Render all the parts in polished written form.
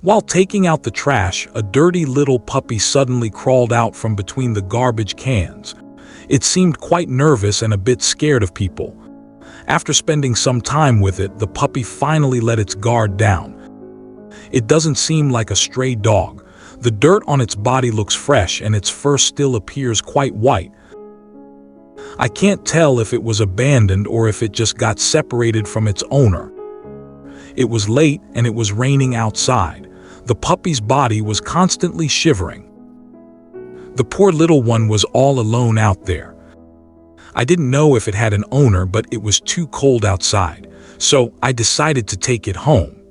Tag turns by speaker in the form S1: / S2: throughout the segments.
S1: While taking out the trash, a dirty little puppy suddenly crawled out from between the garbage cans. It seemed quite nervous and a bit scared of people. After spending some time with it, the puppy finally let its guard down. It doesn't seem like a stray dog. The dirt on its body looks fresh and its fur still appears quite white. I can't tell if it was abandoned or if it just got separated from its owner. It was late and it was raining outside. The puppy's body was constantly shivering. The poor little one was all alone out there. I didn't know if it had an owner, but it was too cold outside, so I decided to take it home.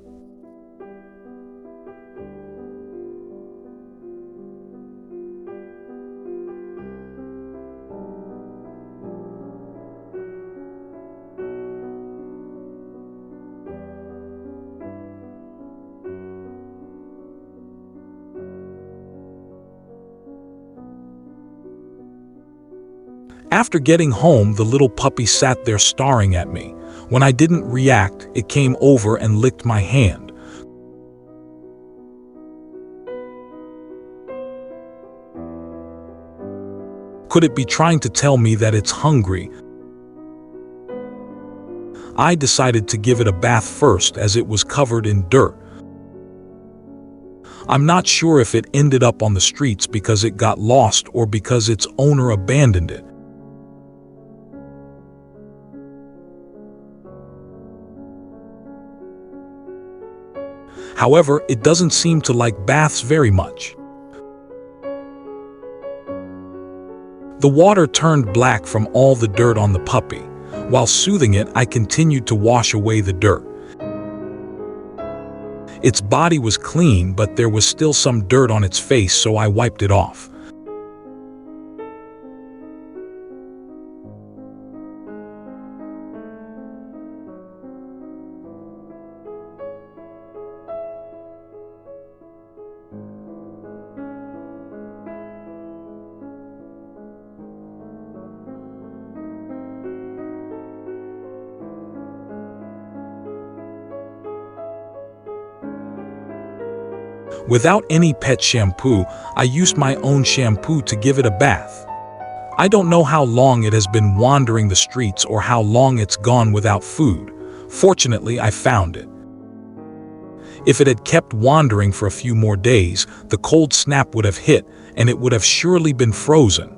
S1: After getting home, the little puppy sat there staring at me. When I didn't react, it came over and licked my hand. Could it be trying to tell me that it's hungry? I decided to give it a bath first as it was covered in dirt. I'm not sure if it ended up on the streets because it got lost or because its owner abandoned it. However, it doesn't seem to like baths very much. The water turned black from all the dirt on the puppy. While soothing it, I continued to wash away the dirt. Its body was clean, but there was still some dirt on its face, so I wiped it off. Without any pet shampoo, I used my own shampoo to give it a bath. I don't know how long it has been wandering the streets or how long it's gone without food. Fortunately, I found it. If it had kept wandering for a few more days, the cold snap would have hit and it would have surely been frozen.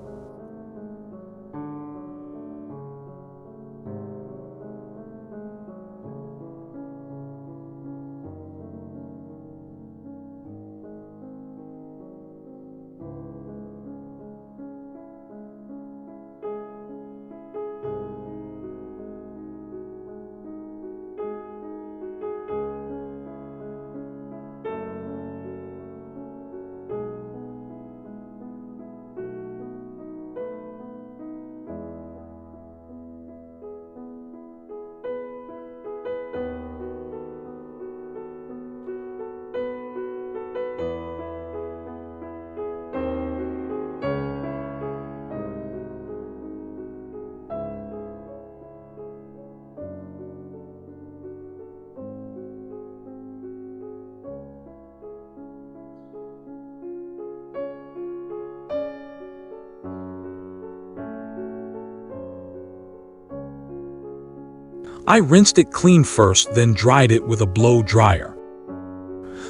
S1: I rinsed it clean first, then dried it with a blow dryer.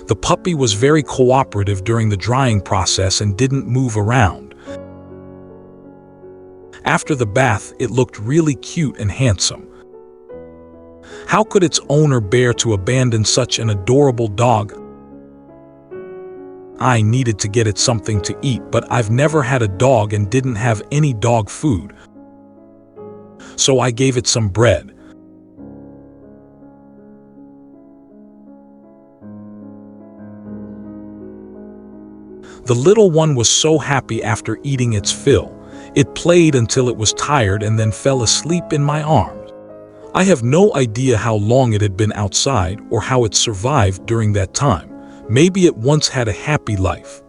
S1: The puppy was very cooperative during the drying process and didn't move around. After the bath, it looked really cute and handsome. How could its owner bear to abandon such an adorable dog? I needed to get it something to eat, but I've never had a dog and didn't have any dog food. So I gave it some bread. The little one was so happy after eating its fill. It played until it was tired and then fell asleep in my arms. I have no idea how long it had been outside or how it survived during that time. Maybe it once had a happy life.